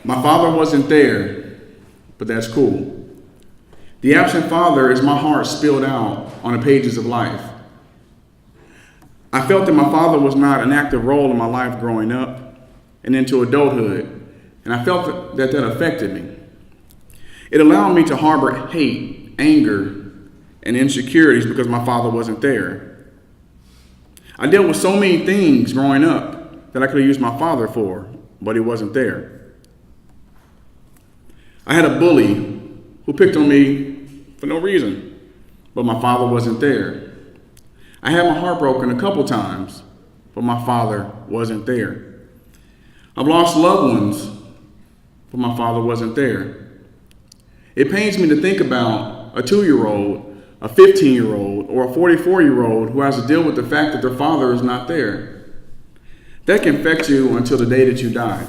My father wasn't there, but that's cool. The absent father is my heart spilled out on the pages of life. I felt that my father was not an active role in my life growing up and into adulthood, and I felt that affected me. It allowed me to harbor hate, anger, and insecurities because my father wasn't there. I dealt with so many things growing up that I could have used my father for, but he wasn't there. I had a bully who picked on me for no reason, but my father wasn't there. I had my heart broken a couple times, but my father wasn't there. I've lost loved ones, but my father wasn't there. It pains me to think about a 2-year-old, a 15-year-old, or a 44-year-old who has to deal with the fact that their father is not there. That can affect you until the day that you die.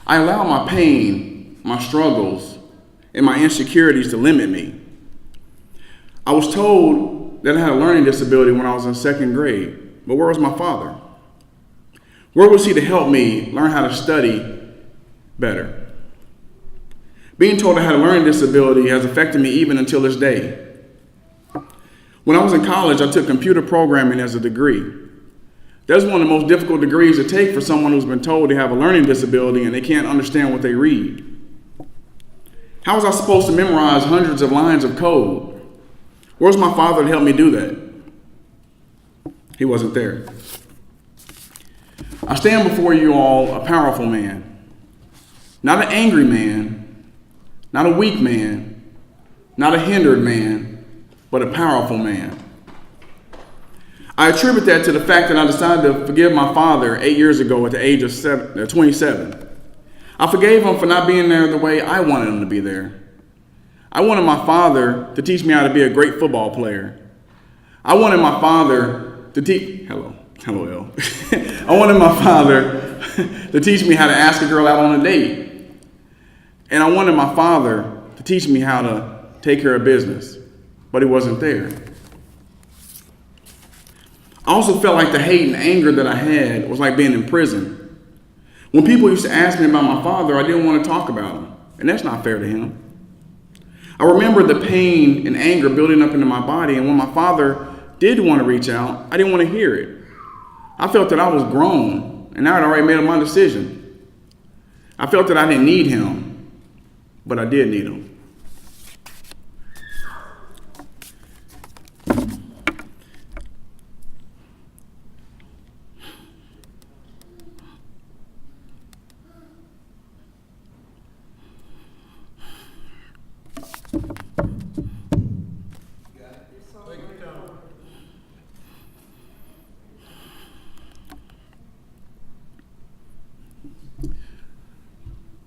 I allow my pain, my struggles, and my insecurities to limit me. I was told that I had a learning disability when I was in 2nd grade, but where was my father? Where was he to help me learn how to study better? Being told I had a learning disability has affected me even until this day. When I was in college, I took computer programming as a degree. That's one of the most difficult degrees to take for someone who's been told they have a learning disability and they can't understand what they read. How was I supposed to memorize hundreds of lines of code? Where's my father to help me do that? He wasn't there. I stand before you all a powerful man, not an angry man, not a weak man, not a hindered man, but a powerful man. I attribute that to the fact that I decided to forgive my father 8 years ago at the age of 27. I forgave him for not being there the way I wanted him to be there. I wanted my father to teach me how to be a great football player. I wanted my father to teach, hello, L. I wanted my father to teach me how to ask a girl out on a date. And I wanted my father to teach me how to take care of business, but he wasn't there. I also felt like the hate and anger that I had was like being in prison. When people used to ask me about my father, I didn't want to talk about him, and that's not fair to him. I remember the pain and anger building up into my body, and when my father did want to reach out, I didn't want to hear it. I felt that I was grown, and I had already made up my decision. I felt that I didn't need him, but I did need him.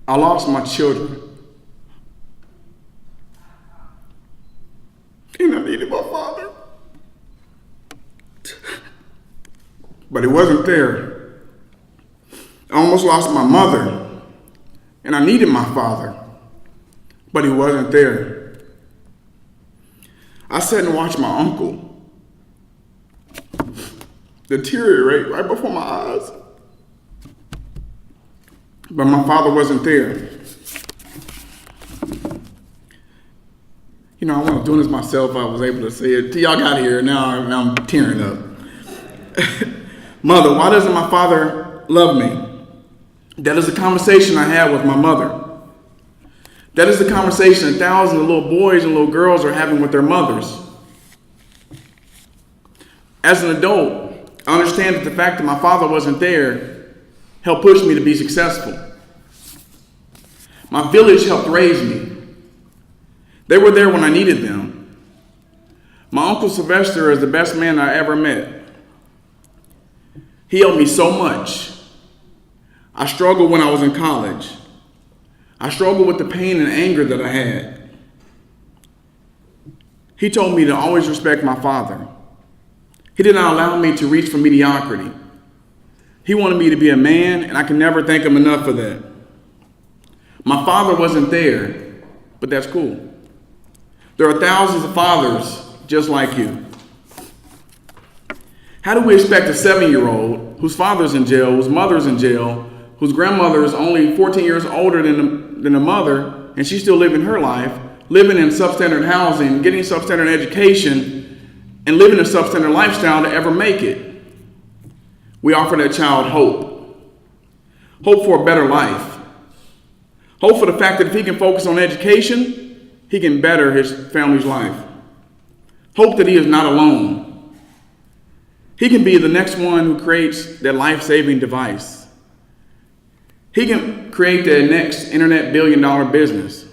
I lost my children. And I needed my father. But he wasn't there. I almost lost my mother. And I needed my father. But he wasn't there. I sat and watched my uncle deteriorate right before my eyes. But my father wasn't there. You know, I wasn't doing this myself. I was able to say it. Till y'all got here, now I'm tearing up. Mother, why doesn't my father love me? That is the conversation I had with my mother. That is the conversation thousands of little boys and little girls are having with their mothers. As an adult, I understand that the fact that my father wasn't there helped push me to be successful. My village helped raise me. They were there when I needed them. My Uncle Sylvester is the best man I ever met. He helped me so much. I struggled when I was in college. I struggled with the pain and anger that I had. He told me to always respect my father. He did not allow me to reach for mediocrity. He wanted me to be a man, and I can never thank him enough for that. My father wasn't there, but that's cool. There are thousands of fathers just like you. How do we expect a 7-year-old whose father's in jail, whose mother's in jail, whose grandmother is only 14 years older than the mother, and she's still living her life, living in substandard housing, getting substandard education, and living a substandard lifestyle to ever make it. We offer that child hope. Hope for a better life. Hope for the fact that if he can focus on education, he can better his family's life. Hope that he is not alone. He can be the next one who creates that life-saving device. He can create the next internet billion-dollar business.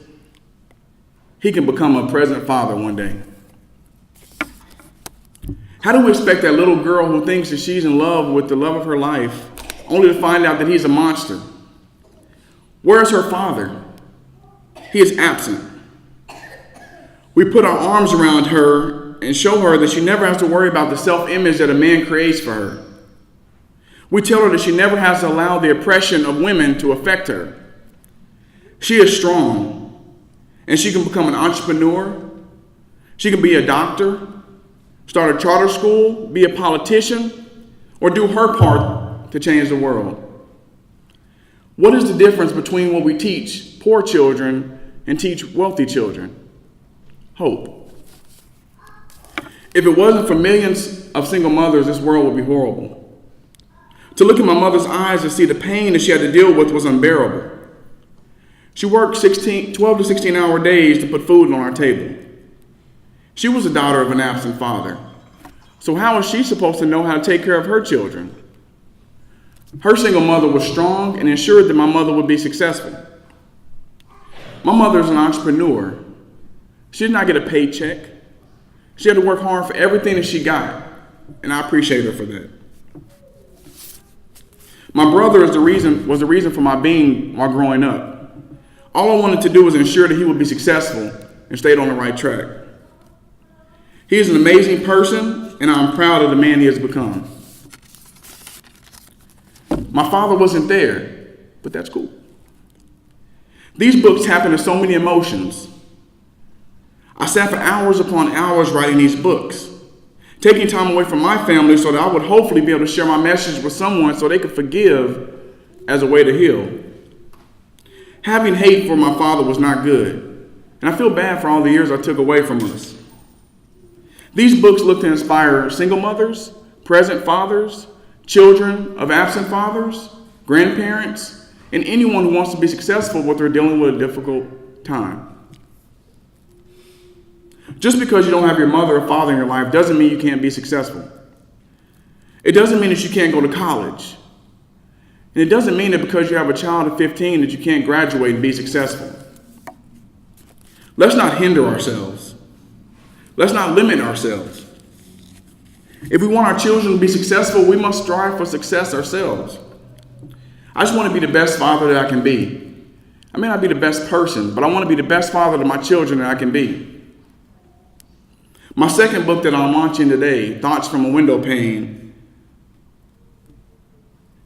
He can become a present father one day. How do we expect that little girl who thinks that she's in love with the love of her life, only to find out that he's a monster? Where is her father? He is absent. We put our arms around her and show her that she never has to worry about the self-image that a man creates for her. We tell her that she never has to allow the oppression of women to affect her. She is strong, and she can become an entrepreneur. She can be a doctor, start a charter school, be a politician, or do her part to change the world. What is the difference between what we teach poor children and teach wealthy children? Hope. If it wasn't for millions of single mothers, this world would be horrible. To look in my mother's eyes and see the pain that she had to deal with was unbearable. She worked 12 to 16-hour days to put food on our table. She was the daughter of an absent father. So how is she supposed to know how to take care of her children? Her single mother was strong and ensured that my mother would be successful. My mother is an entrepreneur. She did not get a paycheck. She had to work hard for everything that she got, and I appreciate her for that. My brother was the reason for my being while growing up. All I wanted to do was ensure that he would be successful and stayed on the right track. He is an amazing person, and I'm proud of the man he has become. My father wasn't there, but that's cool. These books tap into so many emotions. I sat for hours upon hours writing these books, taking time away from my family so that I would hopefully be able to share my message with someone so they could forgive as a way to heal. Having hate for my father was not good, and I feel bad for all the years I took away from us. These books look to inspire single mothers, present fathers, children of absent fathers, grandparents, and anyone who wants to be successful when they're dealing with a difficult time. Just because you don't have your mother or father in your life doesn't mean you can't be successful. It doesn't mean that you can't go to college. And it doesn't mean that because you have a child of 15 that you can't graduate and be successful. Let's not hinder ourselves. Let's not limit ourselves. If we want our children to be successful, we must strive for success ourselves. I just want to be the best father that I can be. I may not be the best person, but I want to be the best father to my children that I can be. My second book that I'm launching today, Thoughts from a Window Pane,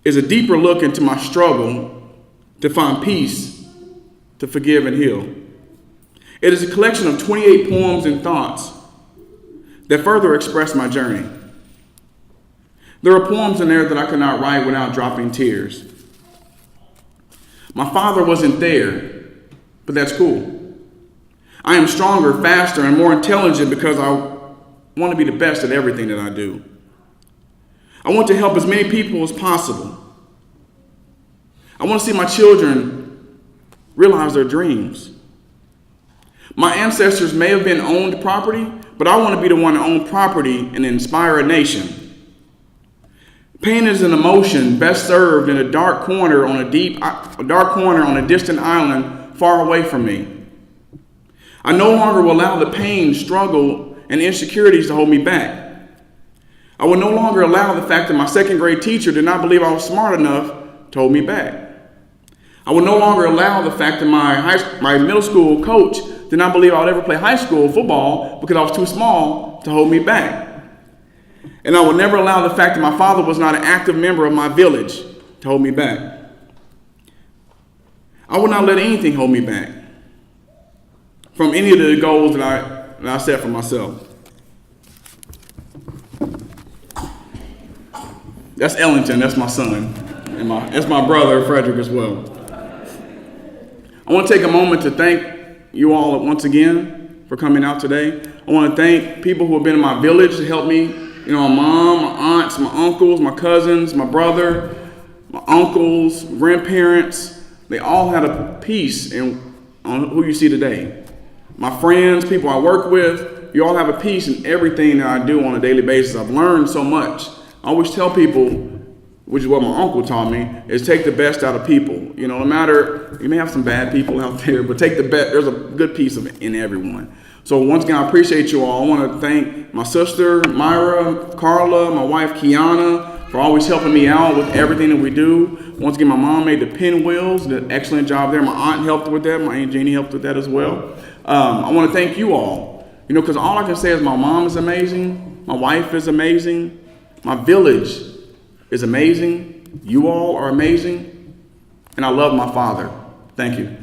is a deeper look into my struggle to find peace, to forgive and heal. It is a collection of 28 poems and thoughts that further express my journey. There are poems in there that I could not write without dropping tears. My father wasn't there, but that's cool. I am stronger, faster, and more intelligent because I want to be the best at everything that I do. I want to help as many people as possible. I want to see my children realize their dreams. My ancestors may have been owned property, but I want to be the one to own property and inspire a nation. Pain is an emotion best served in a dark corner on a distant island far away from me. I no longer will allow the pain, struggle, and insecurities to hold me back. I will no longer allow the fact that my second grade teacher did not believe I was smart enough to hold me back. I will no longer allow the fact that my middle school coach did not believe I would ever play high school football because I was too small to hold me back. And I will never allow the fact that my father was not an active member of my village to hold me back. I will not let anything hold me back from any of the goals that I set for myself. That's Ellington, that's my son. And it's my brother, Frederick, as well. I want to take a moment to thank you all once again for coming out today. I want to thank people who have been in my village to help me. You know, my mom, my aunts, my uncles, my cousins, my brother, my uncles, grandparents. They all had a piece on who you see today. My friends, people I work with, you all have a piece in everything that I do on a daily basis. I've learned so much. I always tell people, which is what my uncle taught me, is take the best out of people. You know, no matter, you may have some bad people out there, but take the best. There's a good piece of it in everyone. So once again, I appreciate you all. I want to thank my sister, Myra, Carla, my wife, Kiana, for always helping me out with everything that we do. Once again, my mom made the pinwheels, did an excellent job there. My aunt helped with that. My Aunt Jeannie helped with that as well. I want to thank you all, you know, because all I can say is my mom is amazing. My wife is amazing. My village is amazing. You all are amazing. And I love my father. Thank you.